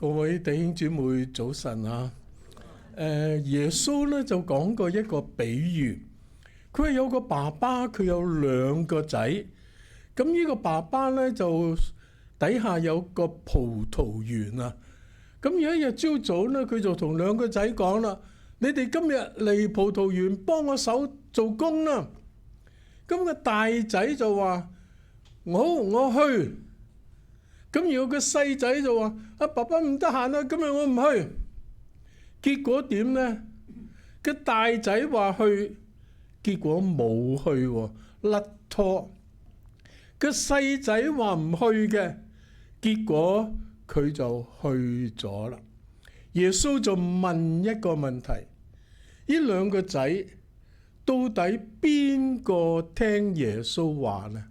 各位弟兄姊妹早晨啊！耶穌咧就講過一個比喻，佢係有個爸爸，佢有兩個仔。咁呢個爸爸咧就底下有個葡萄園啊。咁有一日朝早咧，佢就同兩個仔講啦：你哋今日嚟葡萄園幫我手做工啦。咁個大仔就話：我去。咁然後個細仔就話：爸爸唔得閒啊，今日我唔去。結果點呢？個大仔話去，結果冇去喎，甩拖。個細仔話唔去嘅，結果佢就去咗啦。耶穌就問一個問題：呢兩個仔到底邊個聽耶穌話呢？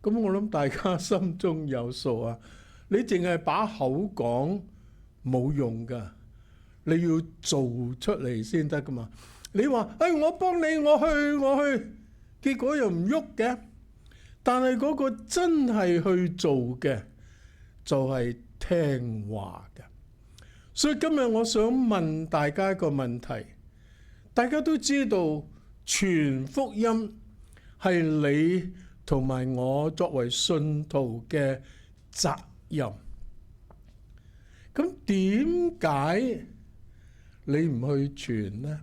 咁我諗大家心中有數啊！你淨係把口講冇用噶，你要做出嚟先得噶嘛。你話我幫你，我去，結果又唔喐嘅。但係嗰個真係去做嘅，就係聽話嘅。所以今日我想問大家一個問題，大家都知道傳福音係你同埋我作為信徒嘅責任，咁點解你唔去傳呢？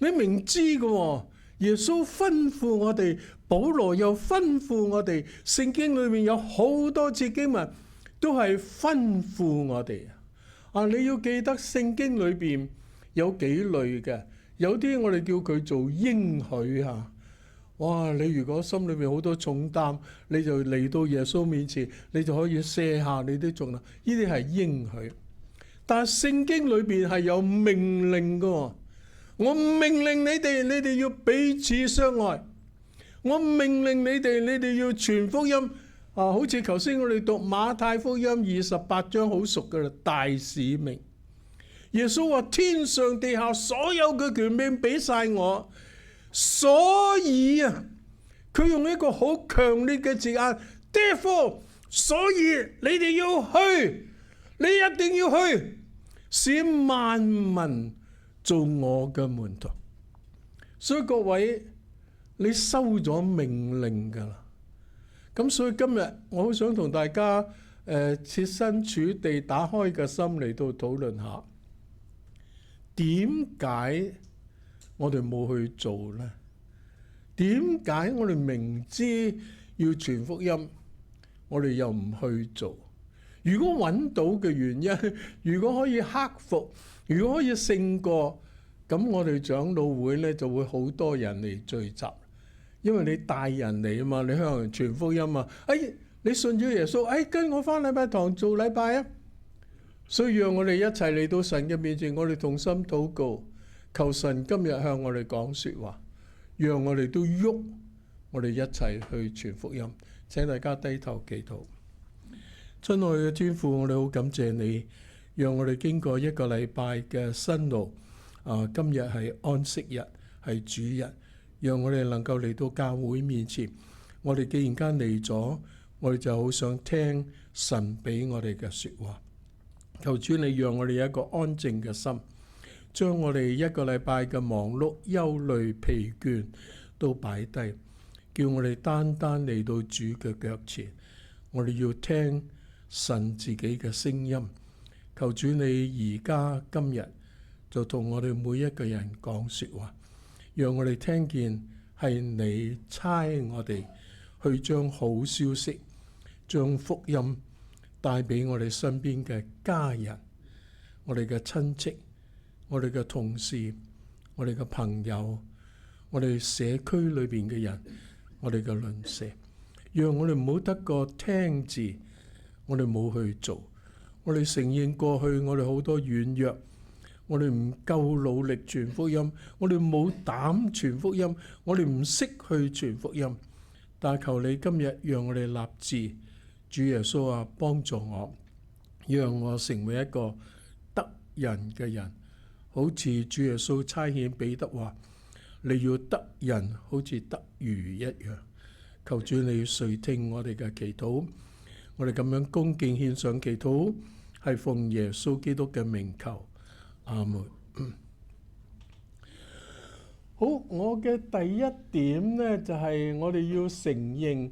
你明知嘅，耶穌吩咐我哋，保羅又吩咐我哋，聖經裏面有好多節經文都係吩咐我哋。你要記得聖經裏邊有幾類嘅，有啲我哋叫佢做應許吓。哇！你如果心裏面好多重擔，你就嚟到耶穌面前，你就可以卸下你啲重擔。呢啲係應許，但係聖經裏邊係有命令㗎。我命令你哋要彼此相愛。我命令你哋要傳福音。好似頭先我哋讀馬太福音28章好熟㗎啦，大使命。耶穌話：天上地下所有嘅權柄俾晒我。所以佢用一個好強烈嘅字眼 ，therefore， 所以你哋要去，你一定要去，使萬民做我嘅門徒。所以各位，你收咗命令噶啦。咁所以今日我好想同大家設身處地打開個心嚟到討論下，點解我哋冇去做呢？點解我哋明知要傳福音，我哋又唔去做？如果揾到嘅原因，如果可以克服，如果可以勝過，咁我哋長老會呢就會好多人嚟聚集，因為你帶人嚟啊嘛，你向人傳福音啊。你信咗耶穌，跟我返禮拜堂做禮拜啊！所以讓我哋一齊嚟到神嘅面前，我哋同心禱告。求神今日向我哋講說話，讓我哋都喐，我哋一齊去傳福音。請大家低頭祈禱。親愛嘅天父，我哋好感謝你，讓我哋經過一個禮拜嘅辛勞。今日係安息日，係主日，讓我哋能夠嚟到教會面前。我哋既然間嚟咗，我哋就好想聽神俾我哋嘅說話。求主你讓我哋有一個安靜嘅心，將我哋一個禮拜嘅忙碌、憂慮、疲倦都擺低，叫我哋單單嚟到主嘅腳前。我哋要聽神自己嘅聲音。求主你而家今日就同我哋每一個人講說話，讓我哋聽見係你差我哋去將好消息、將福音帶俾我哋身邊嘅家人、我哋嘅親戚、我哋嘅同事、我哋嘅朋友、我哋社區裏邊嘅人、我哋嘅鄰舍，讓我哋唔好得個聽字，我哋冇去做。我哋承認過去我哋好多軟弱，我哋唔夠努力傳福音，我哋冇膽傳福音，我哋唔識去傳福音。但求你今日讓我哋立志，主耶穌啊，幫助我，讓我成為一個得人嘅人，好似主耶穌差遣彼得話：你要得人好似得魚一樣。求主你垂聽我哋嘅祈禱，我哋咁樣恭敬獻上祈禱，係奉耶穌基督嘅名求，阿門。好，我嘅第一點呢，就係我哋要承認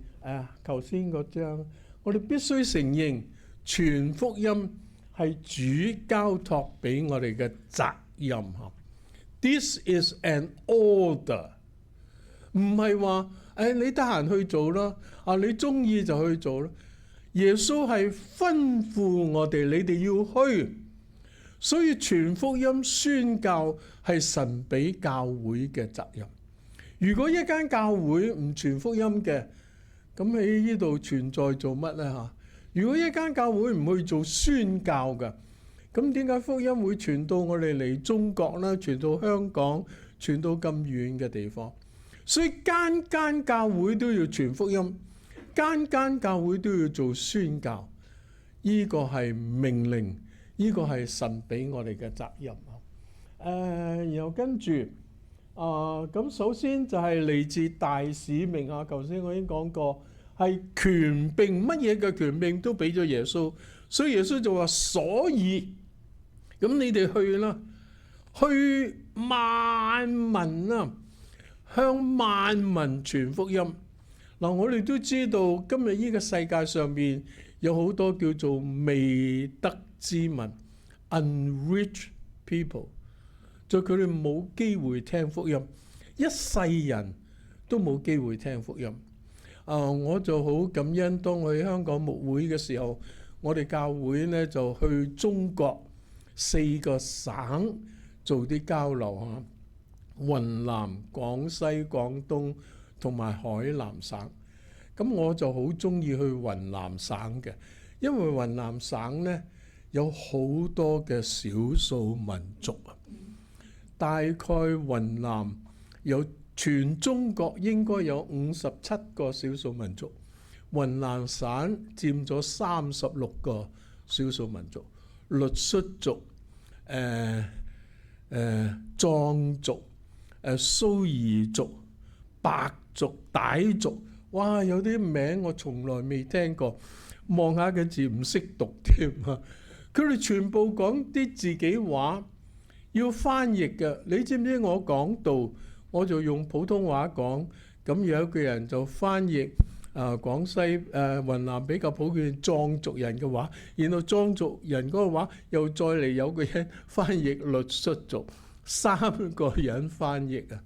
頭先嗰章，我哋必須承認傳福音係主交託俾我哋嘅責任。This is an order， 唔係話你得閒去做啦，你中意就去做啦。耶穌係吩咐我哋，你哋要去。所以傳福音宣教係神俾教會嘅責任。如果一間教會唔傳福音嘅，咁喺呢度存在做乜呢？如果一間教會唔去做宣教嘅，咁點解福音會傳到我哋嚟中國啦，傳到香港，傳到咁遠嘅地方？所以間間教會都要傳福音，間間教會都要做宣教。呢個係命令。呢個係神俾我哋嘅責任。然後跟住咁首先就係嚟自大使命。頭先我已經講過，係權柄，乜嘢嘅權柄都俾咗耶穌。所以耶穌就話：所以咁你哋去啦，去萬民啊，向萬民傳福音。嗱，我哋都知道今日呢個世界上面有好多叫做未得之民 unreached people， 就佢哋冇機會聽福音，一世人都冇機會聽福音。我就好感恩，當我喺香港牧會嘅時候，我哋教會呢就去中國4個省做啲交流，雲南、廣西、廣東同埋海南省。咁我就好中意去雲南省嘅，因為雲南省呢有好多嘅少數民族啊，大概雲南有全中國應該有57個少數民族，雲南省佔咗36個少數民族，傈僳族、藏族、蘇彝族、白族、傣族。哇！有啲名我從來未聽過，望下嘅字唔識讀添啊！佢哋全部講啲自己話，要翻譯嘅。你知唔知我講道，我就用普通話講，咁有一個人就翻譯廣西雲南比較普遍藏族人嘅話，然後藏族人嗰個話又再嚟有個人翻譯傈僳族，3個人翻譯啊！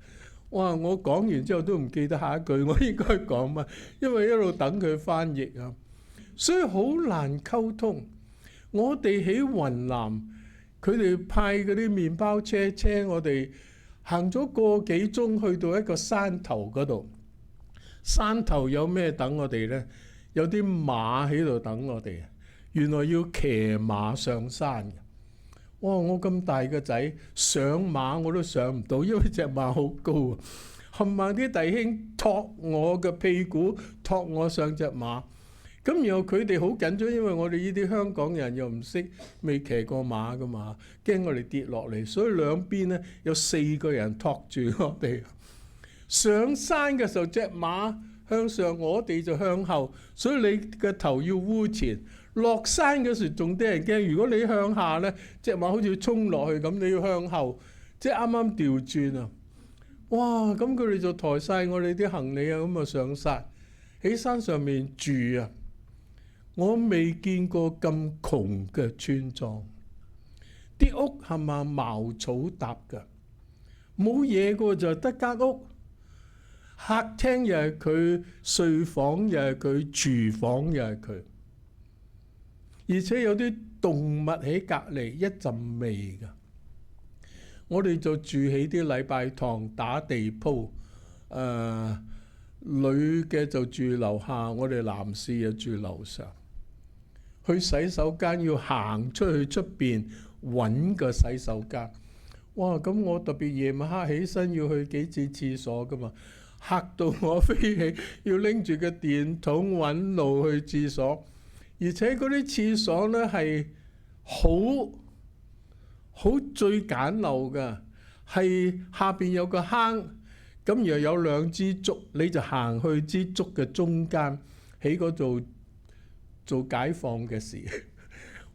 哇！我講完之後都唔記得下一句我應該講乜，因為一路等佢翻譯啊，所以好難溝通。我哋喺雲南，佢哋派嗰啲麵包車車我哋行咗個幾鐘去到一個山頭嗰度。山頭有咩等我哋呢？有啲馬喺度等我哋，原來要騎馬上山嘅。哇！我咁大個仔上馬我都上唔到，因為隻馬好高啊！冚唪唥啲弟兄托我嘅屁股，托我上隻馬。咁然後佢哋好緊張，因為我哋呢啲香港人又唔識，未騎過馬噶嘛，驚我哋跌落嚟，所以兩邊呢有4個人托住我哋。上山嘅時候隻馬向上，我哋就向後，所以你嘅頭要烏前。落山嘅時仲啲人驚，如果你向下呢，隻馬好似衝落去咁，你要向後，即係啱啱調轉啊！哇！咁佢哋就抬晒我哋啲行李啊，咁啊上山，喺山上面住啊！我未見過咁窮嘅村莊，啲屋係咪茅草搭㗎？冇嘢㗎，就得間屋，客廳又係佢，睡房又係佢，廚房又係佢。而且有啲動物喺隔離，一陣味㗎。我哋就住喺啲禮拜堂打地鋪，女嘅就住樓下，我哋男士就住樓上。去洗手間要行出去出邊揾個洗手間。哇！咁我特別夜晚黑起身要去幾次廁所㗎嘛，嚇到我飛起，要拎住個電筒揾路去廁所。而且嗰啲廁所呢係好最簡陋㗎，係下邊有個坑，咁然後有2支竹，你就行去支竹嘅中間，喺嗰度做解放嘅事。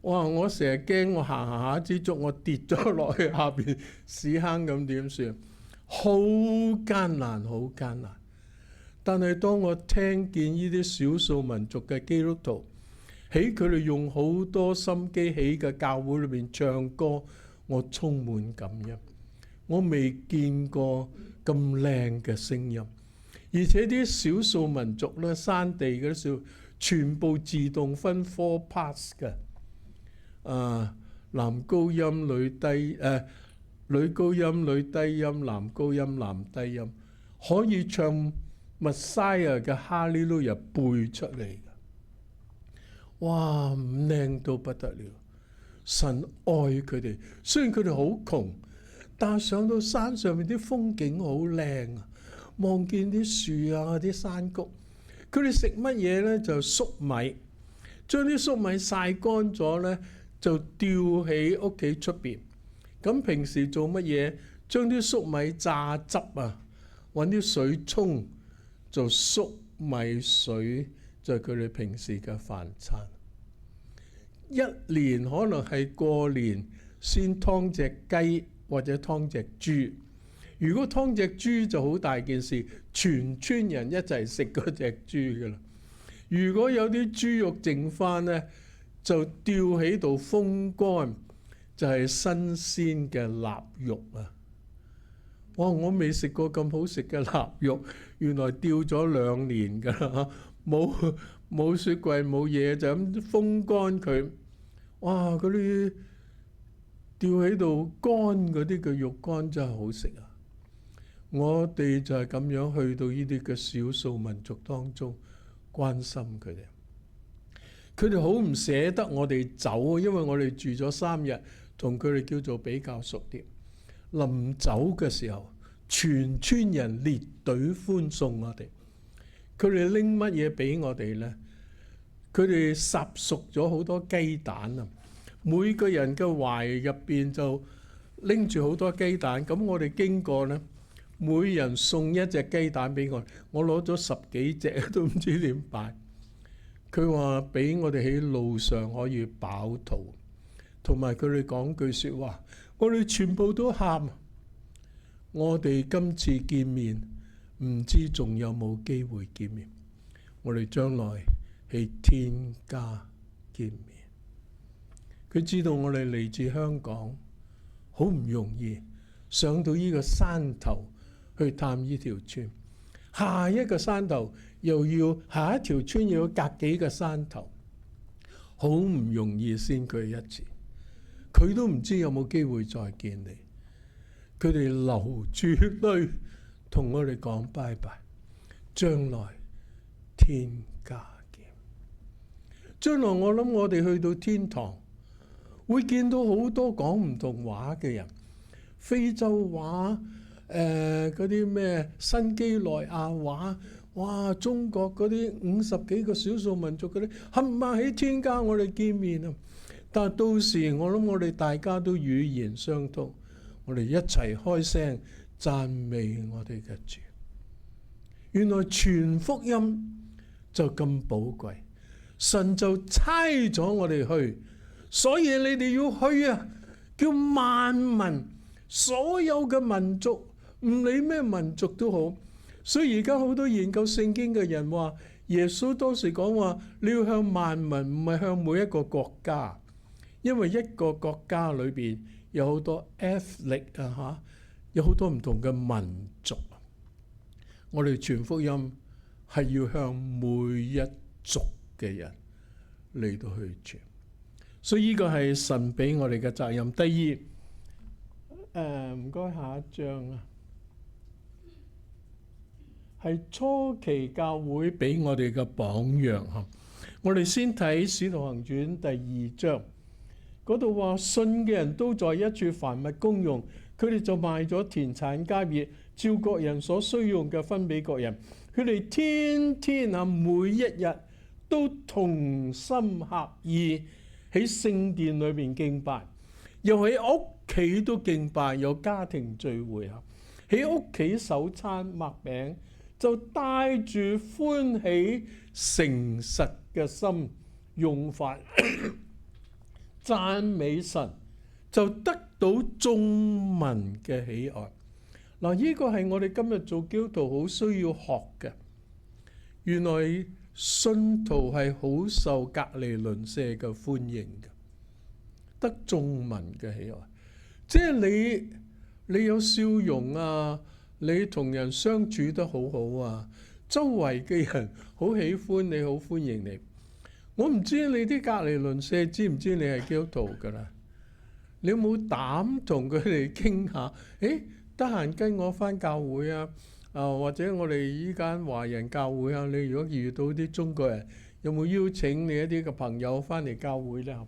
哇！我成日驚我行下支竹，我跌咗落去下邊屎坑咁點算？好艱難，好艱難。但係當我聽見呢啲少數民族嘅基督徒喺佢哋用好多心機喺嘅教會裏邊唱歌，我充滿感恩。我未見過咁靚嘅聲音，而且啲少數民族咧，山地嗰啲少，全部自動分 four parts 嘅。男高音女低，女高音女低音，男高音男低音，可以唱 Messiah 嘅哈利路亞背出嚟嘅。哇，靚到不得了！神愛佢哋，雖然佢哋好窮，但係上到山上面啲風景好靚啊，望見啲樹啊啲山谷。佢哋食乜嘢咧？就粟米，將啲粟米曬乾咗咧，就吊喺屋企出邊。咁平時做乜嘢？將啲粟米榨汁啊，揾啲水沖，做粟米水，就係佢哋平時嘅飯餐。一年可能係過年先劏隻雞或者劏隻豬。如果劏隻豬就好大件事，全村人一齊食嗰隻豬噶啦。如果有啲豬肉剩翻咧，就吊喺度風乾，就係新鮮嘅臘肉啊！哇！我未食過咁好食嘅臘肉，原來吊咗2年噶啦，冇雪櫃冇嘢，就咁風乾佢。哇！嗰啲吊喺度乾嗰啲嘅肉乾真係好食啊！我哋就係咁樣去到呢啲嘅少數民族當中關心佢哋。佢哋好唔捨得我哋走，因為我哋住咗3日，同佢哋叫做比較熟啲。臨走嘅時候，全村人列隊歡送我哋。佢哋拎乜嘢俾我哋呢？佢哋烚熟咗好多雞蛋啊！每個人嘅懷入邊就拎住好多雞蛋。咁我哋經過呢，每人送一隻雞蛋俾我。我攞咗10幾隻都唔知點辦。佢話俾我哋喺路上可以飽肚，同埋佢哋講句説話，我哋全部都喊。我哋今次見面，唔知仲有冇機會見面。我哋將來喺天家見面。佢知道我哋嚟自香港，好唔容易上到呢個山頭去探呢條村，下一個山頭又要下一條村，又要隔幾個山頭，好唔容易先佢一次，佢都唔知有冇機會再見你。佢哋流住淚同我哋講拜拜，將來天家見。將來我諗我哋去到天堂，會見到好多講唔同話嘅人，非洲話，嗰啲咩新幾內亞話，哇！中國嗰啲50幾個少數民族嗰啲，冚唪唥喺天家我哋見面啊！但係到時我諗我哋大家都語言相通，我哋一齊開聲讚美我哋嘅主。原來傳福音就咁寶貴，神就差咗我哋去。所以你哋要去啊！叫萬民，所有嘅民族，唔理咩民族都好。所以而家好多研究聖經嘅人話，耶穌當時講話，你要向萬民，唔係向每一個國家，因為一個國家裏邊有好多 ethnic 啊，有好多唔同嘅民族。我哋傳福音係要向每一族嘅人嚟到去傳。所以呢個係神俾我哋嘅責任。第二，唔該下一章啊，係初期教會俾我哋嘅榜樣嚇。我哋先睇《使徒行傳》第2章，嗰度話信嘅人都在一處凡物公用，佢哋就賣咗田產家業，照各人所需用嘅分俾各人。佢哋天天啊，每一日都同心合意喺聖殿裏面敬拜，又喺屋企都敬拜，有家庭聚會啊！喺屋企守餐擘餅，就帶住歡喜誠實嘅心用飯，讚美神，就得到眾民嘅喜愛。嗱，呢個係我哋今日做基督徒好需要學嘅。原來信徒係好受隔離鄰舍嘅歡迎嘅，得眾民嘅喜愛。即係你有笑容啊，你同人相處得好好啊，周圍嘅人好喜歡你，好歡迎你。我唔知你啲隔離鄰舍知唔知你係基督徒㗎啦？你有冇膽同佢哋傾下？得閒跟我返教會啊！或者我哋依間華人教會啊，你如果遇到啲中國人，有冇邀請你一啲嘅朋友返嚟教會呢？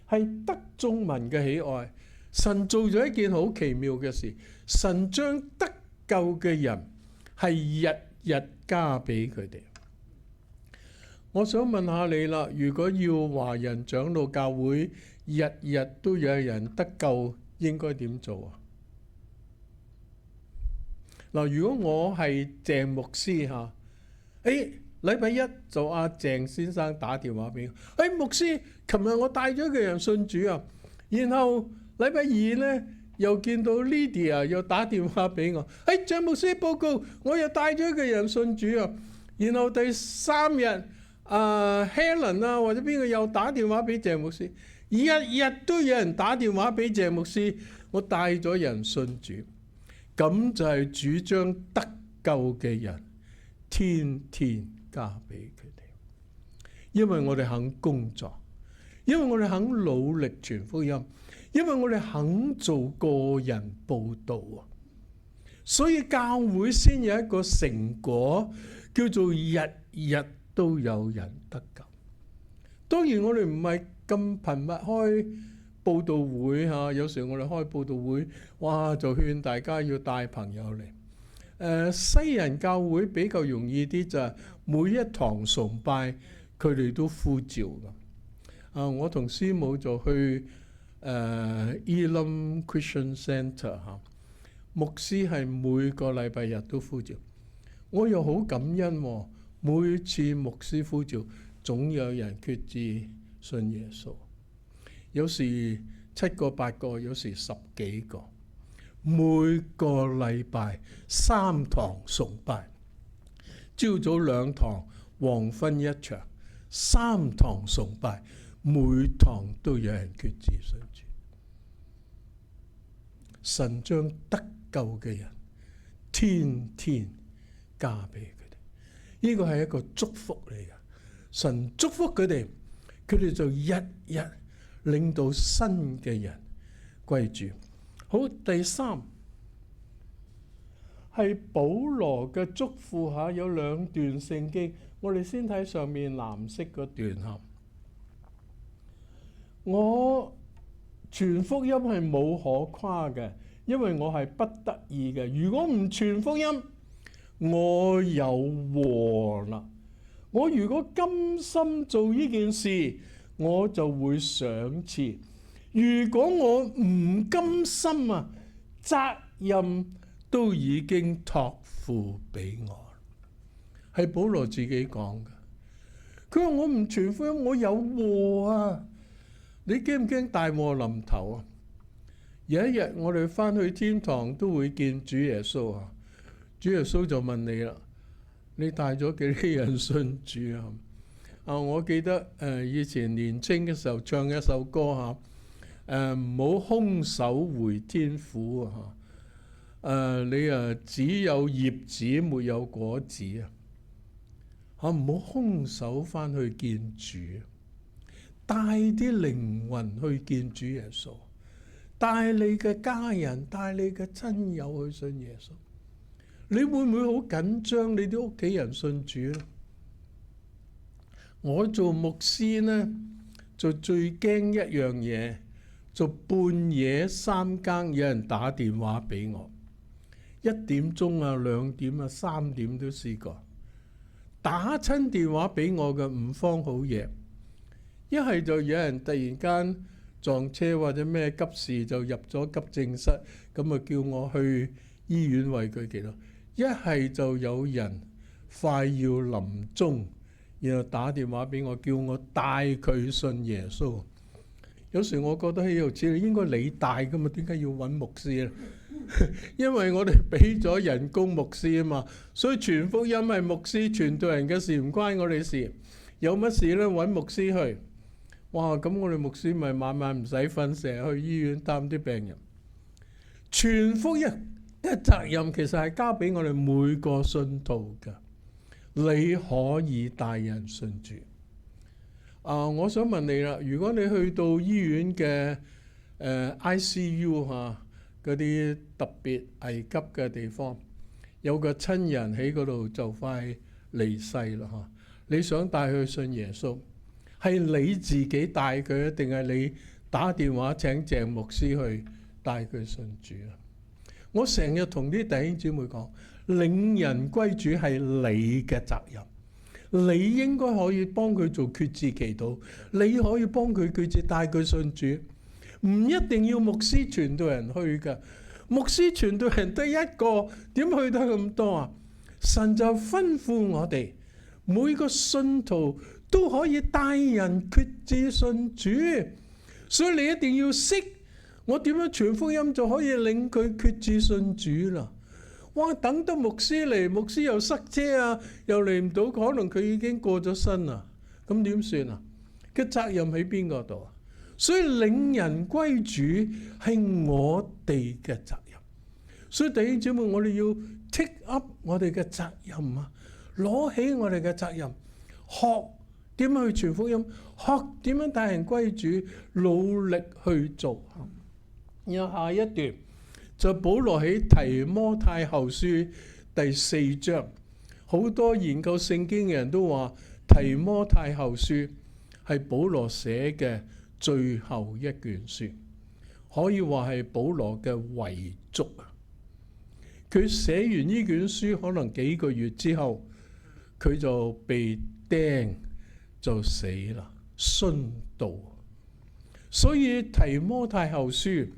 係得眾民嘅喜愛。神做咗一件好奇妙嘅事，神將得救嘅人係日日加俾佢哋。我想問下你啦，如果要華人長老教會日日都有人得救，應該點做啊？嗱，如果我係鄭牧師嚇，禮拜一就阿鄭先生打電話俾我，牧師，琴日我帶咗一個人信主啊，然後禮拜二呢又見到 Lydia 又打電話俾我，鄭牧師報告，我又帶咗一個人信主啊，然後第三日Helen 啊或者邊個又打電話俾鄭牧師，日日都有人打電話俾鄭牧師，我帶咗人信主。咁就係主將得救嘅人天天加俾佢哋，因為我哋肯工作，因為我哋肯努力傳福音，因為我哋肯做個人佈道啊，所以教會先有一個成果，叫做日日都有人得救。當然我哋唔係咁頻密開佈道會嚇，有時我哋開佈道會，哇就勸大家要帶朋友嚟。西人教會比較容易啲，就係每一堂崇拜佢哋都呼召㗎。我同師母就去Elim Christian Centre 嚇，牧師係每個禮拜日都呼召，我又好感恩喎。每次牧師呼召，總有人決志信耶穌。有時7個8個，有時10幾個。每個禮拜3堂崇拜，朝早2堂，黃昏1場，3堂崇拜，每堂都有人決志信主。神將得救嘅人天天加俾佢哋，呢個係一個祝福嚟嘅。神祝福佢哋，佢哋就日日領到新嘅人歸主。好，第三係保羅嘅囑咐下，有2段聖經，我哋先睇上面藍色嗰段嚇。我傳福音係冇可誇嘅，因為我係不得已嘅。如果唔傳福音，我有禍啦。我如果甘心做呢件事，我就會賞賜。如果我唔甘心啊，責任都已經託付俾我。係保羅自己講嘅。佢話我唔傳福音，我有禍啊！你驚唔驚大禍臨頭啊？有一日我哋翻去天堂都會見主耶穌啊！主耶穌就問你啦：你帶咗幾多人信主啊？我記得以前年青嘅時候唱一首歌嚇，唔好空手回天府啊！你只有葉子沒有果子啊！唔好空手翻去見主，帶啲靈魂去見主耶穌，帶你嘅家人，帶你嘅親友去信耶穌。你會唔會好緊張你啲屋企人信主咧？我做牧師呢，就最驚一樣嘢，就半夜3更有人打電話俾我，1點鐘啊、2點啊、3點都試過。打親電話俾我嘅唔慌好嘢，一係就有人突然間撞車或者咩急事就入咗急症室，咁啊叫我去醫院為佢祈禱。一係就有人快要臨終，然後打電話俾我，叫我帶佢信耶穌。有時我覺得喺度似應該你帶噶嘛，點解要揾牧師咧？因為我哋俾咗人工牧師啊嘛，所以傳福音係牧師傳道人嘅事，唔關我哋事。有乜事咧揾牧師去。哇！咁我哋牧師咪晚晚唔使瞓，成日去醫院探啲病人。傳福音嘅責任其實係交俾我哋每個信徒㗎。你可以帶人信主。我想問你啦，如果你去到醫院嘅ICU 嗰啲特別危急嘅地方，有個親人喺嗰度就快離世啦，你想帶佢信耶穌，係你自己帶佢，定係你打電話請鄭牧師去帶佢信主啊？我成日同啲弟兄姊妹講，領人歸主係你嘅責任。你應該可以幫佢做決志祈禱，你可以幫佢決志帶佢信主，唔一定要牧師傳道人去㗎。牧師傳道人得一個，點去得咁多啊？神就吩咐我哋每個信徒都可以帶人決志信主，所以你一定要識我點樣傳福音就可以令佢決志信主啦。哇！等到牧師嚟，牧師又塞車啊，又嚟唔到，可能佢已經過咗身啦。咁點算啊？嘅責任喺邊個度啊？所以領人歸主係我哋嘅責任。所以弟兄姊妹，我哋要 take up 我哋嘅責任啊，攞起我哋嘅責任，學點樣去傳福音，學點樣帶人歸主，努力去做。然後下一段。就保羅喺提摩太後書第4章，好多研究聖經嘅人都話提摩太後書係保羅寫嘅最後一卷書，可以話係保羅嘅遺囑啊。佢寫完呢卷書可能幾個月之後，佢就被釘就死啦，殉道。所以提摩太後書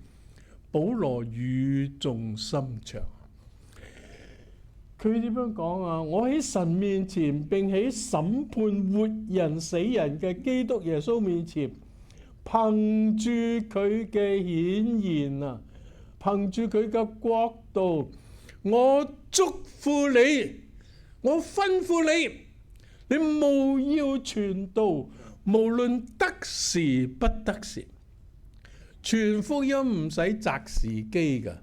保羅語重心長，佢點樣講啊？我喺神面前，並喺審判活人死人嘅基督耶穌面前，憑住佢嘅顯現啊，憑住佢嘅國度，我祝福你，我吩咐你，你務要傳道，無論得時不得時。傳福音唔使擇時機㗎。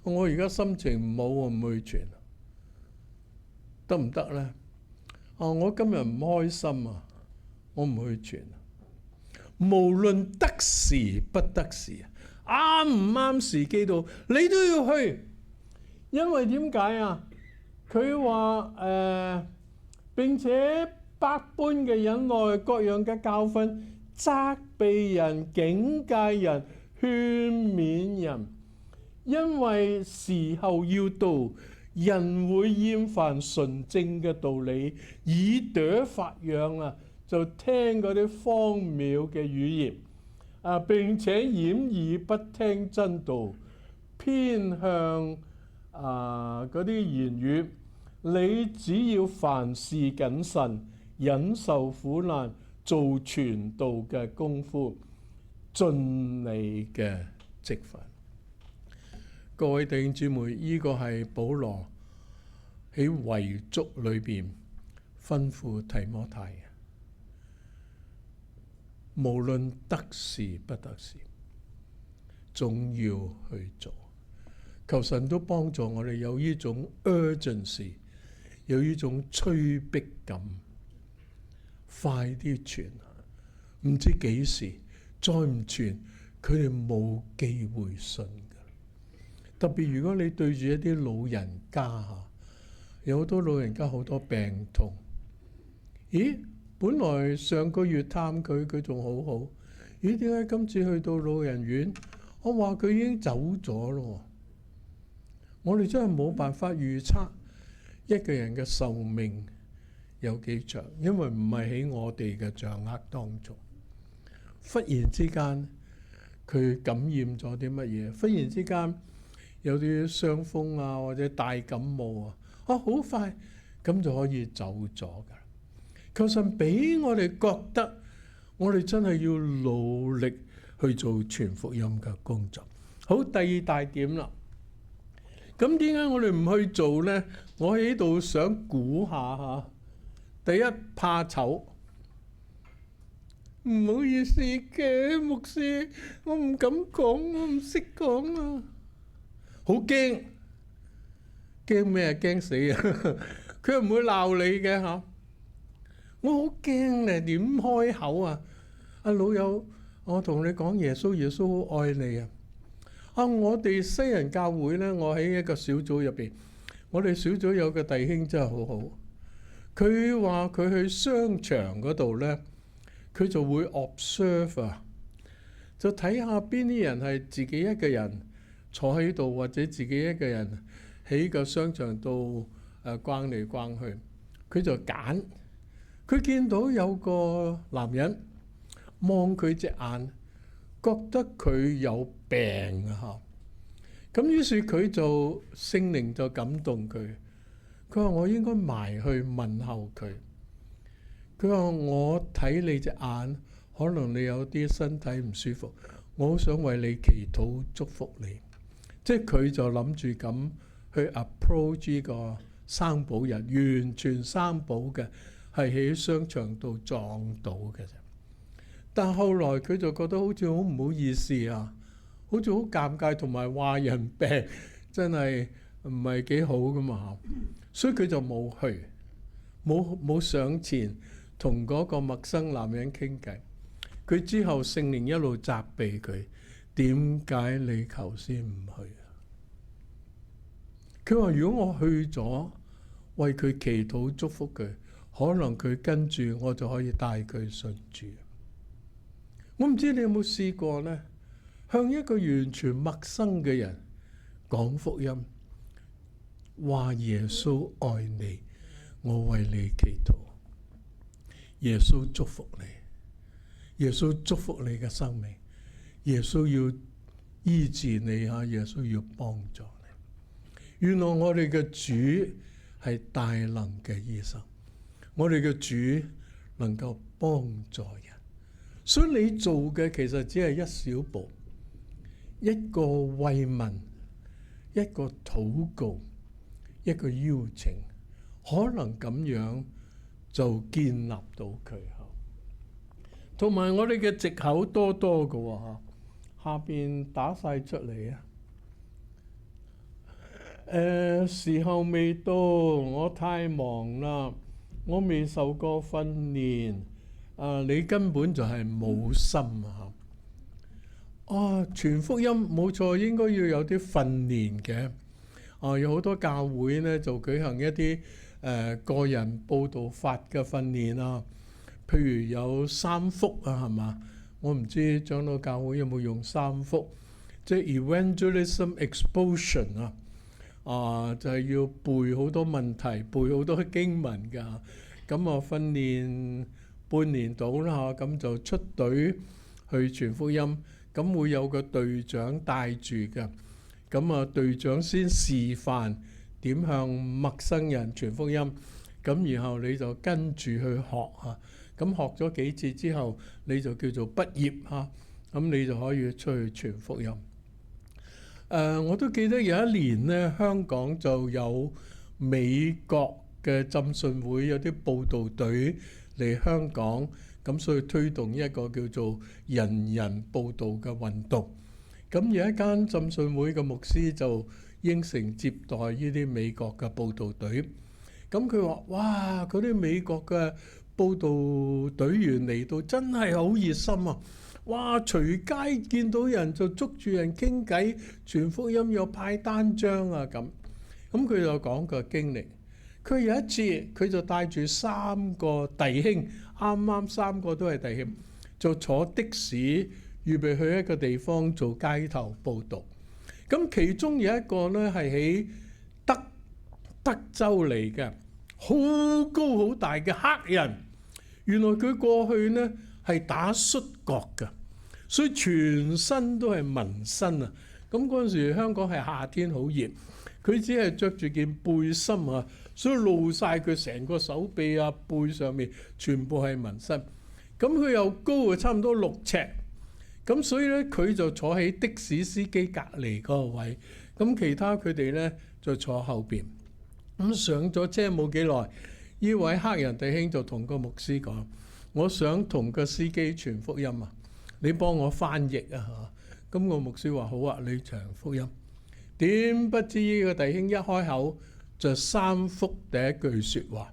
我而家心情唔好，我唔去傳，得唔得咧？我今日唔開心啊，我唔去傳。無論得時不得時，啱唔啱時機到，你都要去。因為點解啊？佢話並且百般嘅忍耐，各樣嘅教訓，責備人、警戒人、勸勉人，因為時候要到，人會厭煩純正嘅道理，耳朵發癢啊，就聽嗰啲荒謬嘅語言並且掩耳不聽真道，偏向嗰啲言語。你只要凡事謹慎，忍受苦難，做傳道嘅功夫，盡你嘅職分。各位弟兄姊妹，呢個係保羅喺遺囑裏邊吩咐提摩太嘅，無論得時不得時，總要去做。求神都幫助我哋有呢種 urgency， 有呢種催逼感，快啲傳，唔知幾時再唔傳，佢哋冇機會信㗎。特別如果你對住一啲老人家，有好多老人家好多病痛，咦？本來上個月探佢，佢仲好好，咦？點解今次去到老人院，我話佢已經走咗咯？我哋真係冇辦法預測一個人嘅壽命有幾長，因為唔係喺我哋嘅掌握當中。忽然之間佢感染咗啲乜嘢？忽然之間有啲傷風啊，或者大感冒啊，好快咁就可以走咗㗎。求神俾我哋覺得，我哋真係要努力去做傳福音嘅工作。好，第二大點啦。咁點解我哋唔去做呢？我喺度想估下嚇。第一，怕醜，唔好意思嘅牧師，我唔敢講，我唔識講啊。好驚，驚咩啊？驚死啊！佢又唔會鬧你嘅嚇。我好驚咧，點開口啊？阿老友，我同你講耶穌，耶穌好愛你啊！我哋西人教會咧，我喺一個小組入邊，我哋小組有個弟兄真係好好。佢話佢去商場嗰度咧，佢就會 observe 啊，就睇下邊啲人係自己一個人坐喺度，或者自己一個人喺個商場度逛嚟逛去，佢就揀。佢見到有個男人望佢隻眼，覺得佢有病啊！咁於是佢就聖靈就感動佢，佢話我應該埋去問候佢。佢話我睇你隻眼，可能你有啲身體唔舒服，我好想為你祈禱祝福你。即係佢就諗住咁去 approach 呢個生保人，完全生保嘅，係喺商場度撞到嘅啫。但後來佢就覺得好似好唔好意思啊，好似好尷尬，同埋話人病真係唔係幾好噶嘛，所以佢就冇去，冇上前同嗰個陌生男人傾偈。佢之後聖靈一路責備佢，點解你頭先唔去啊？佢話如果我去咗，為佢祈禱祝福佢，可能佢跟住我就可以帶佢信主。我唔知你有冇試過呢？向一個完全陌生嘅人講福音，話耶穌愛你，我為你祈禱，耶穌祝福你，耶穌祝福你嘅生命，耶穌要醫治你嚇，耶穌要幫助你。原來我哋嘅主係大能嘅醫生，我哋嘅主能夠幫助人。所以你做嘅其實只係一小步，一個慰問，一個禱告，一個邀請，可能咁樣就建立到佢。同埋我哋嘅藉口多多嘅喎，下邊打晒出嚟啊！時候未到，我太忙啦，我未受過訓練。你根本就係冇心啊！傳福音冇錯，應該要有啲訓練嘅。有好多教會呢就舉行一啲個人佈道法嘅訓練啊，譬如有三福啊，係嘛？我唔知長老教會有冇用三福，即係 evangelism exposition 啊，就係要背好多問題，背好多經文㗎。咁啊訓練半年到啦，咁就出隊去傳福音，咁會有個隊長帶住嘅，咁啊隊長先示範點向陌生人傳福音，咁然後你就跟住去學嚇，咁學咗幾次之後，你就叫做畢業嚇，咁你就可以出去傳福音。我都記得有一年呢，香港就有美國嘅浸信會有啲佈道隊嚟香港，咁所以推動一個叫做人人佈道嘅運動。咁有一間浸信會嘅牧師就應承接待呢啲美國嘅佈道隊。咁佢話：哇！嗰啲美國嘅佈道隊員嚟到真係好熱心啊！哇！隨街見到人就捉住人傾偈，傳福音又派單張啊咁。咁佢就講個經歷。佢有一次，佢就帶住3個弟兄，啱啱3個都係弟兄，就坐的士預備去一個地方做街頭佈道。咁其中有一個呢係喺德州嚟嘅，好高好大嘅黑人。原來佢過去呢係打摔角嘅，所以全身都係紋身啊！咁嗰陣時香港係夏天好熱，佢只係着住件背心啊，所以露晒佢成個手臂啊、背上面全部係紋身。咁佢又高啊，差唔多6尺。咁咁所以咧佢就坐喺的士司機隔離嗰個位，咁其他佢哋咧就坐後邊。咁上咗車冇幾耐，呢位黑人弟兄就同個牧師講：我想同個司機傳福音啊，你幫我翻譯啊嚇。咁個牧師話：好啊，你傳福音。點不知呢個弟兄一開口就三幅第一句説話：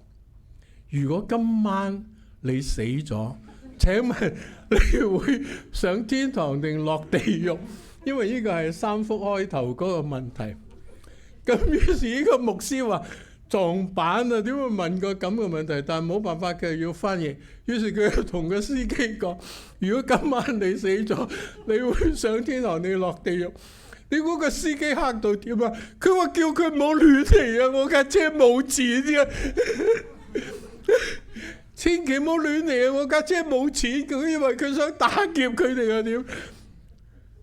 如果今晚你死咗，請問你會上天堂定落地獄？因為呢個係三幅開頭嗰個問題。咁於是呢個牧師話：撞板啊，點會問個咁嘅問題？但係冇辦法嘅，要翻譯。於是佢同個司機講：如果今晚你死咗，你會上天堂定落地獄？你估個司機嚇到點啊？佢話叫佢唔好亂嚟啊！我架車冇錢嘅，千祈唔好亂嚟啊！我架車冇錢，佢以為佢想打劫佢哋啊點？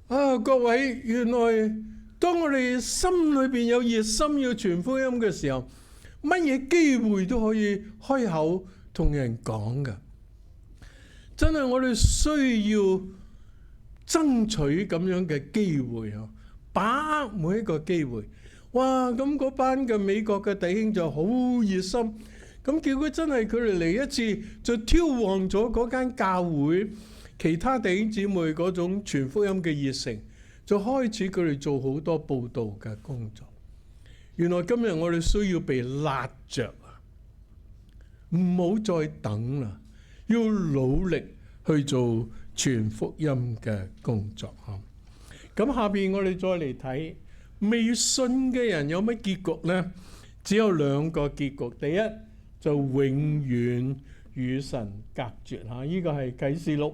啊，各位，原來當我哋心裏邊有熱心要傳福音嘅時候，乜嘢機會都可以開口同人講㗎。真係我哋需要爭取咁樣嘅機會啊！把握每一個機會。哇！咁嗰班嘅美國嘅弟兄就好熱心，咁叫佢真係佢哋嚟一次就挑旺咗嗰間教會其他弟兄姊妹嗰種傳福音嘅熱誠，就開始佢哋做好多佈道嘅工作。原來今日我哋需要被拉著啊！唔好再等啦，要努力去做傳福音嘅工作啊！咁下邊我哋再嚟睇未信嘅人有乜結局呢？只有兩個結局。第一就永遠與神隔絕嚇，呢個係啟示錄。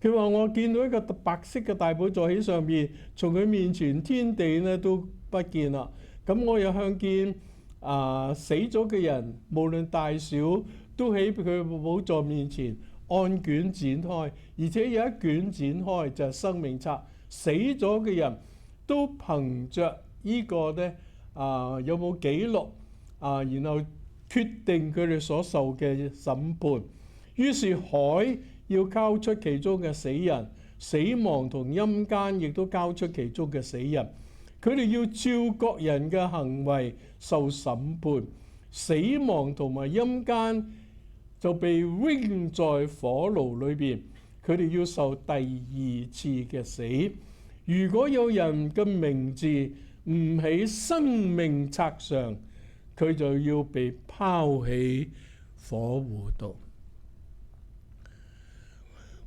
佢話我見到一個白色嘅大寶座喺上邊，從佢面前天地呢都不見啦。咁我又向見死咗嘅人，無論大小，都喺佢寶座面前按卷展開，而且有一卷展開就係生命冊。死咗嘅人都憑着呢個咧有冇記錄然後決定佢哋所受嘅審判。於是海要交出其中嘅死人，死亡同陰間亦都交出其中嘅死人。佢哋要照各人嘅行為受審判。死亡同埋陰間就被扔在火爐裏邊。佢哋要受第二次嘅死。如果有人嘅名字唔喺生命冊上，佢就要被拋喺火湖度。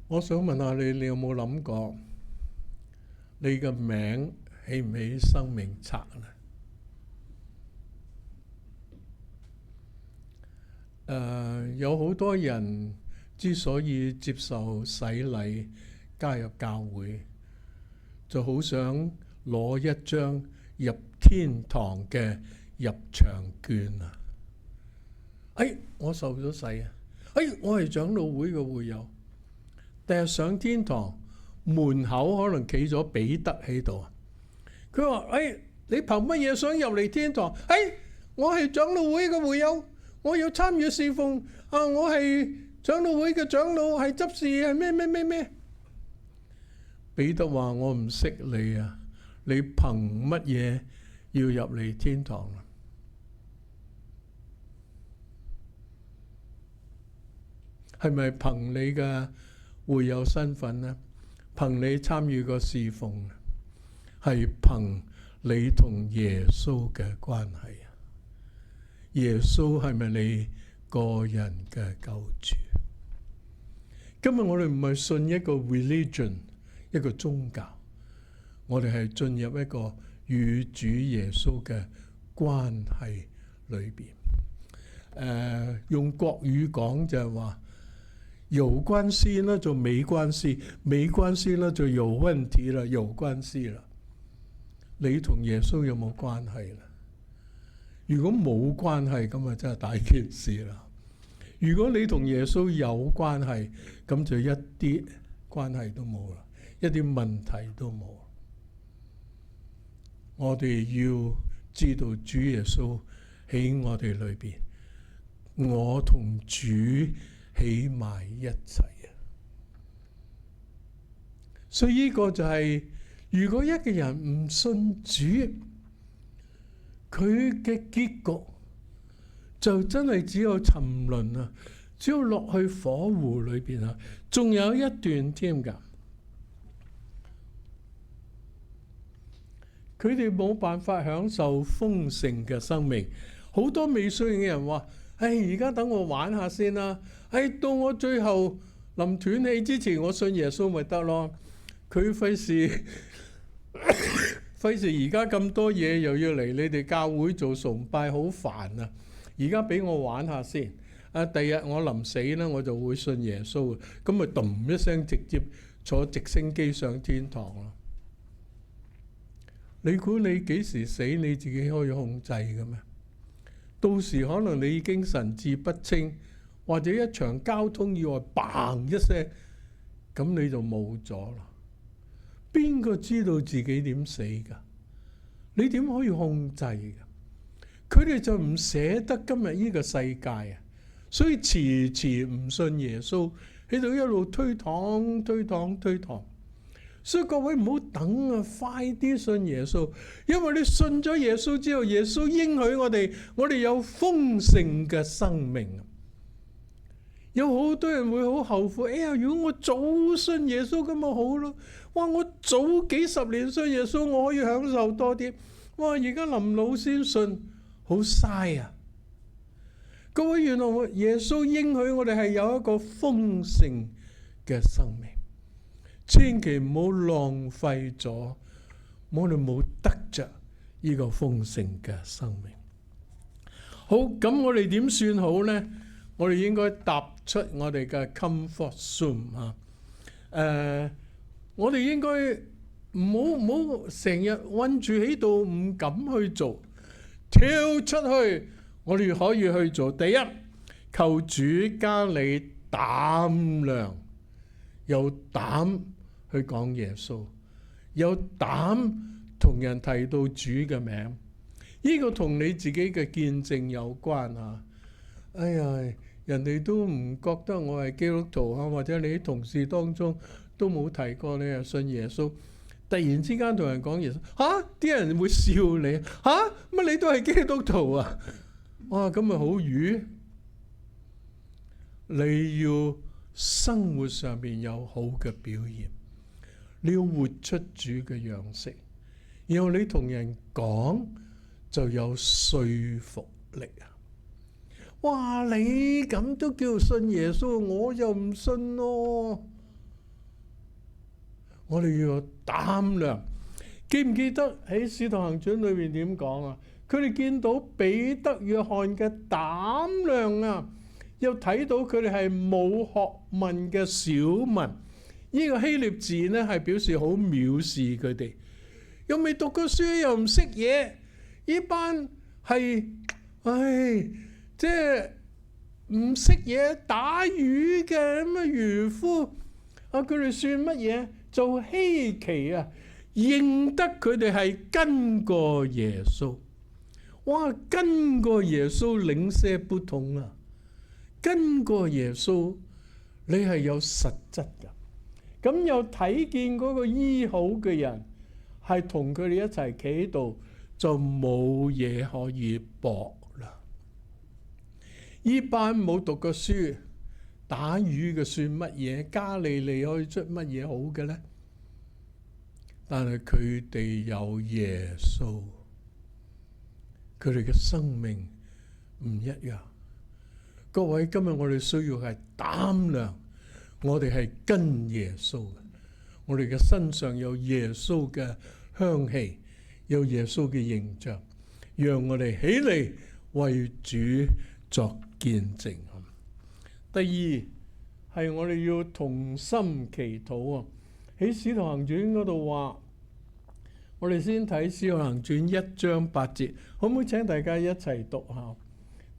我想問下你，你有冇諗過你嘅名喺唔喺生命冊呢？有好多人之所以接受洗禮加入教會，就好想攞一張入天堂嘅入場券啊！我受咗洗啊！我係長老會嘅會友，第日上天堂門口可能企咗彼得喺度啊！佢話：你憑乜嘢想入嚟天堂？我係長老會嘅會友，我要參與侍奉我係長老會嘅長老，係執事，係咩？彼得話：我唔識你啊！你憑乜嘢要入嚟天堂啊？係咪憑你嘅會友身份呢？憑你參與個侍奉？係憑你同耶穌嘅關係啊？耶穌係咪你個人嘅救主？今日我哋唔係信一個 religion， 一個宗教，我哋係進入一個與主耶穌嘅關係裏邊。用國語講就係話，有關係呢就沒關係，沒關係呢就有問題啦，有關係啦。你同耶穌有冇關係啦？如果冇關係，咁啊真係大件事啦。如果你同耶穌有關係，咁就一啲關係都冇啦，一啲問題都冇。我哋要知道主耶穌喺我哋裏邊，我同主喺埋一齊啊！所以呢個就係，如果一個人唔信主，佢嘅結局就真係只有沉淪啊，只有落去火湖裏邊啊。仲有一段添㗎，佢哋冇辦法享受豐盛嘅生命。好多未信嘅人話：而家等我玩下先啦，到我最後臨斷氣之前，我信耶穌咪得咯。佢費事而家咁多嘢又要嚟你哋教會做崇拜，好煩啊！而家俾我玩下先，第日我臨死啦，我就會信耶穌，咁咪咚一聲直接坐直升機上天堂咯。你估你幾時死你自己可以控制嘅咩？到時可能你已經神志不清，或者一場交通意外嘭一聲，咁你就冇咗啦。邊個知道自己點死㗎？你點可以控制㗎？佢哋就唔捨得今日呢個世界啊，所以遲遲唔信耶穌，喺度一路推搪。所以各位唔好等啊，快啲信耶穌，因為你信咗耶穌之後，耶穌應許我哋有豐盛嘅生命。有好多人會好後悔，如果我早信耶穌咁咪好咯。哇！我早幾十年信耶穌，我可以享受多啲。哇！而家臨老先信，好嘥啊！各位，原來耶穌應許我哋係有一個豐盛嘅生命，千祈唔好浪費咗，我哋冇得着呢個豐盛嘅生命。好，咁我哋點算好呢？我哋應該踏出我哋嘅 comfort zone 啊！我哋應該唔好成日韞住喺度唔敢去做，跳出去，我哋可以去做。第一，求主加你膽量，有膽去講耶穌，有膽同人提到主嘅名，呢個同你自己嘅見證有關啊！人哋都唔覺得我係基督徒啊，或者你啲同事當中都冇提過你係信耶穌，突然之間同人講耶穌，啲人會笑你，乜你都係基督徒啊？哇，咁咪好愚！你要生活上面有好嘅表現，你要活出主嘅樣式，然後你同人講就有說服力啊！哇！你咁都叫信耶穌，我就唔信咯。我哋要有膽量。記唔記得喺《使徒行傳》裏面點講啊？佢哋見到彼得、約翰嘅膽量啊，又睇到佢哋係冇學問嘅小民。呢個希臘字呢係表示好藐視佢哋，又未讀過書，又唔識嘢。呢班係即係唔識嘢打魚嘅咁嘅漁夫啊！佢哋算乜嘢？就稀奇啊！認得佢哋係跟過耶穌。哇！跟過耶穌領些不同啊！跟過耶穌，你係有實質㗎。咁又睇見嗰個醫好嘅人係同佢哋一齊企喺度，就冇嘢可以駁。呢班冇讀過書打魚嘅算乜嘢？加利利可以出乜嘢好嘅呢？但係佢哋有耶穌，佢哋嘅生命唔一樣。各位，今日我哋需要係膽量，我哋係跟耶穌嘅，我哋嘅身上有耶穌嘅香氣，有耶穌嘅形象，讓我哋起嚟為主作見證。第二係我哋要同心祈禱啊！喺《使徒行傳》嗰度話，我哋先睇《使徒行傳》1章8節，可唔可以請大家一齊讀下？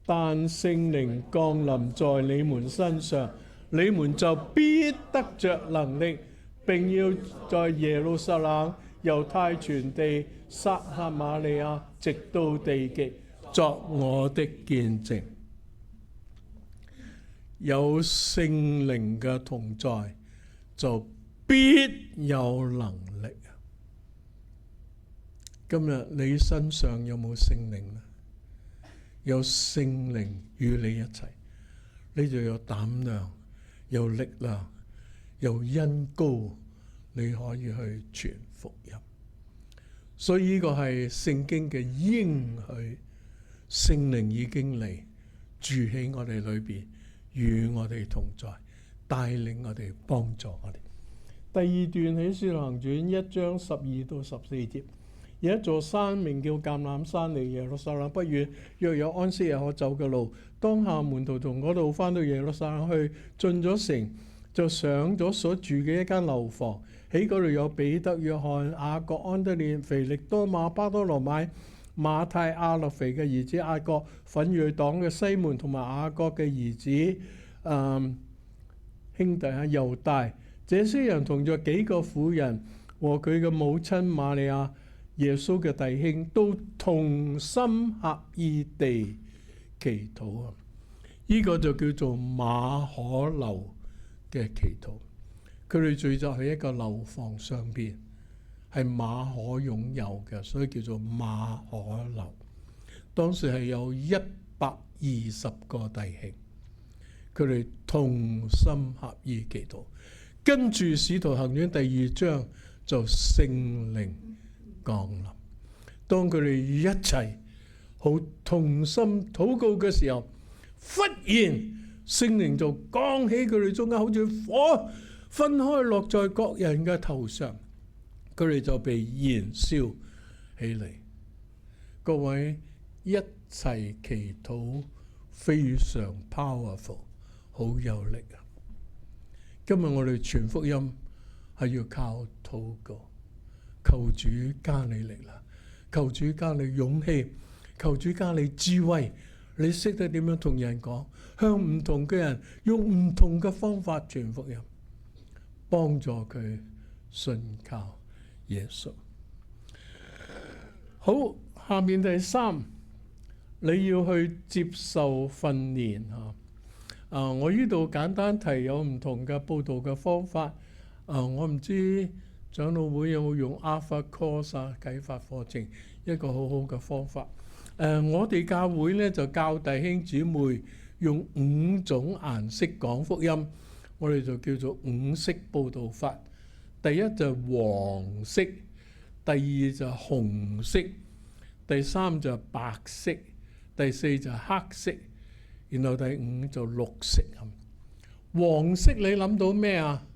但聖靈降臨在你們身上，你們就必得着能力，並要在耶路撒冷、猶太全地、撒瑪利亞，直到地極，作我的見證。有聖靈嘅同在，就必有能力。今日你身上有冇聖靈呢？有聖靈與你一齊，你就有膽量、有力量、有恩膏，你可以去傳福音。所以呢個係聖經嘅應許，聖靈已經嚟住喺我哋裏邊，與我哋同在，帶領我哋，幫助我哋。第二段喺《使徒行傳》1章12到14節。有一座山名叫橄欖山，離耶路撒冷不遠，若有安息日可走嘅路。當下門徒從嗰度返到耶路撒冷去，進咗城，就上咗所住嘅一間樓房。喺嗰度有彼得、約翰、雅各、安德烈、腓力多馬、巴多羅買、馬太、亞勒腓嘅兒子雅各、奮銳黨嘅西門同埋雅各嘅兒子兄弟猶大。這些人同着幾個婦人和佢嘅母親瑪利亞，耶穌嘅弟兄，都同心合意地祈禱啊！呢個就叫做馬可樓嘅祈禱。佢哋聚集喺一個樓房上邊，係馬可擁有嘅，所以叫做馬可樓。當時係有120個弟兄，佢哋同心合意祈禱。跟住《使徒行傳》第2章就聖靈降臨。當佢哋一齊好同心禱告嘅時候，忽然聖靈就降喺佢哋中間，好似火分開落在各人嘅頭上，佢哋就被燃燒起嚟。各位一齊祈禱，非常 powerful， 好有力啊！今日我哋傳福音係要靠禱告，求主加你力量，求主加你勇氣，求主加你智慧。你識得點樣同人講，向唔同嘅人用唔同嘅方法傳福音，幫助佢信靠耶穌。好，下面第3，你要去接受訓練啊！我呢度簡單提有唔同嘅報道嘅方法。我唔知長老會有冇用 Alpha Course 啟發課程，一個好好嘅方法。我哋教會咧就教弟兄姊妹用5種顏色講福音，我哋就叫做5色報道法。第一就黃色，第二就紅色，第3就白色，第4就黑色，然後第5就綠色。黃色你諗到咩啊？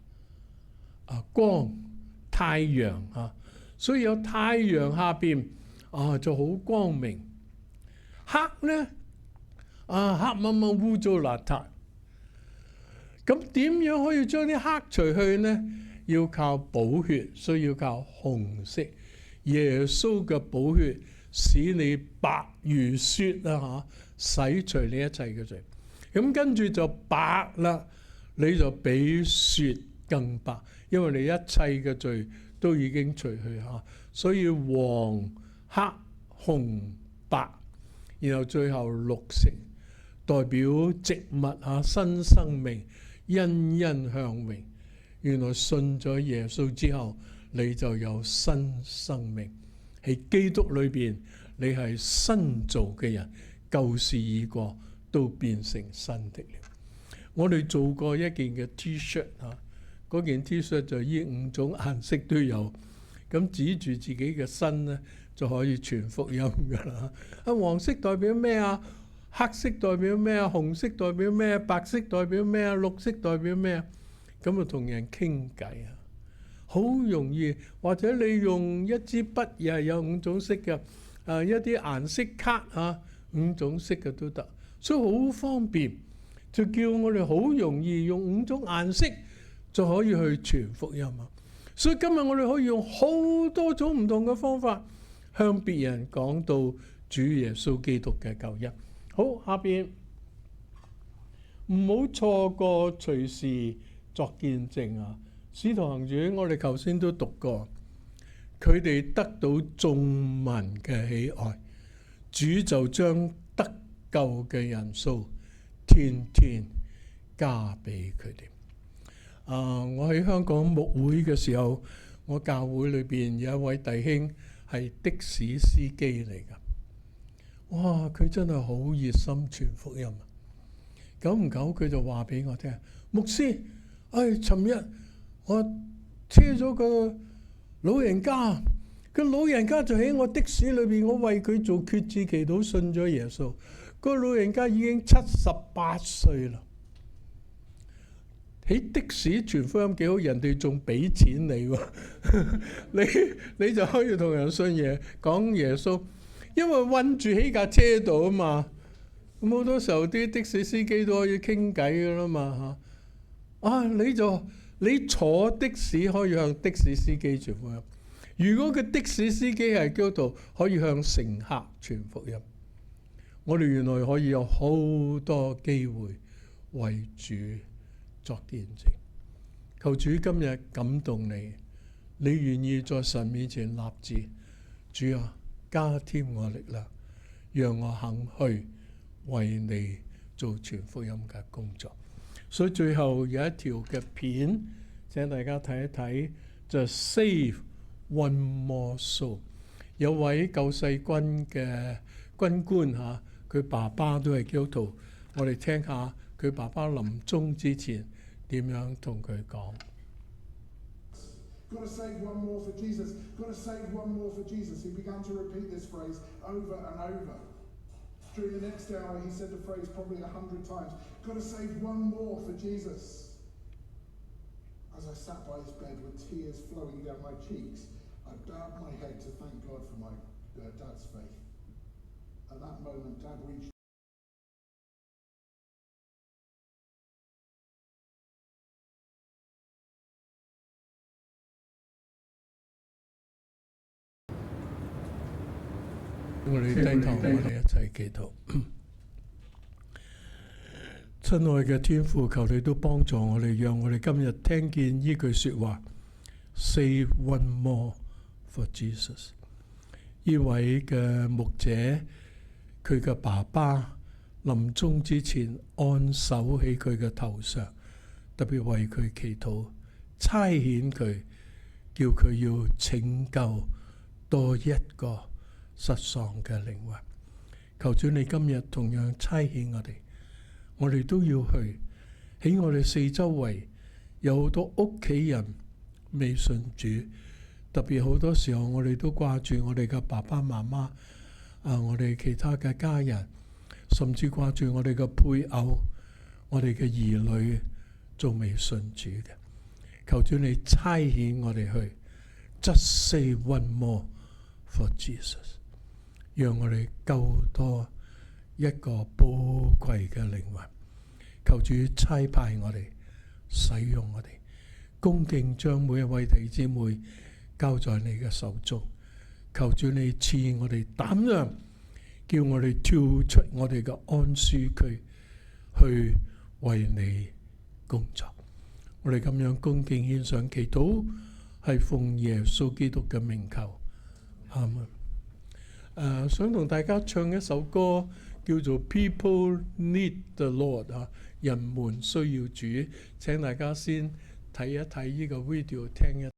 光，太陽啊，所以有太陽下邊就好光明。黑咧黑掹掹污糟邋遢。咁點樣可以將啲黑除去呢？要靠寶血，所以要靠紅色。耶穌嘅寶血使你白如雪啊！洗除你一切嘅罪。咁跟住就白啦，你就比雪更白，因為你一切嘅罪都已經除去嚇。所以黃、黑、紅、白，然後最後綠色，代表植物新生命，欣欣向榮。原來信咗耶穌之後，你就有新生命，喺基督裏邊，你係新造嘅人，舊事已過，都變成新的了。我哋做過一件嘅 T-shirt 嗰件 T-shirt 就呢5種顏色都有，咁指住自己嘅身咧就可以傳福音噶啦。黃色代表咩啊？黑色代表咩啊？紅色代表咩？白色代表咩啊？綠色代表咩啊？咁啊同人傾偈好容易。或者你用一支筆又係有5種色嘅，一啲顏色卡5種色嘅都得，所以好方便。就叫我哋好容易用5種顏色就可以去傳福音啊！所以今日我哋可以用好多種唔同嘅方法向別人講到主耶穌基督嘅救恩。好，下邊唔好錯過隨時作見證啊！使徒行傳我哋頭先都讀過，佢哋得到眾民嘅喜愛，主就將得救嘅人數天天加俾佢哋。我喺香港牧會嘅時候，我教會裏邊有一位弟兄係的士司機嚟㗎。哇！佢真係好熱心傳福音。久唔久佢就話俾我聽，牧師，尋日我車咗個老人家，個老人家就喺我的士裏邊，我為佢做決志祈禱，信咗耶穌。個老人家已經78歲啦。喺的士傳福音幾好，人哋仲俾錢你喎，你就可以同人信嘢講耶穌，因為韞住喺架車度啊嘛。咁好多時候啲的士司機都可以傾偈噶啦嘛嚇。你坐的士可以向的士司機傳福音。如果個的士司機係基督徒，可以向乘客傳福音。我哋原來可以有好多機會為主作見證。求主今日感動你，你願意在神面前立志，主啊，加添我力量，讓我肯去為你做傳福音嘅工作。所以最後有一條嘅片，請大家睇一睇，就 Save One More Soul。有位救世軍嘅軍官嚇，佢爸爸都係基督徒，我哋聽下佢爸爸臨終之前點樣同佢講。Got to save one more for Jesus. Got to save one more for Jesus. He began to repeat this phrase over and over. During the next hour, he said the phrase probably 100 times. Got to save one more for Jesus. As I sat by his bed with tears flowing down my cheeks, I bowed my head to thank God for my dad's faith. At that moment, Dad reached我哋低頭，我哋一齊祈禱。親愛嘅天父，求你都幫助我哋，讓我哋今日聽見呢句説話 ，Save one more for Jesus。呢位嘅牧者，佢嘅爸爸臨終之前按手喺佢嘅頭上，特別為佢祈禱，差遣佢，叫佢要拯救多一個失喪嘅靈魂。求主你今日同樣差遣我哋都要去。喺我哋四周圍有好多屋企人未信主，特別好多時候我哋都掛住我哋嘅爸爸媽媽，我哋其他嘅家人，甚至掛住我哋嘅配偶，我哋嘅兒女仲未信主嘅。求主你差遣我哋去 ，Just say one more for Jesus。讓我哋救多一個寶貴嘅靈魂。求主差派我哋，使用我哋，恭敬將每一位弟兄姊妹交在你嘅手中。求主你賜我哋膽量，叫我哋跳出我哋嘅安舒區，去為你工作。我哋咁樣恭敬獻上祈禱，係奉耶穌基督嘅名求。阿門。想同大家唱一首歌，叫做 People Need the Lord 人們需要主。請大家先睇一睇呢個 video，聽一。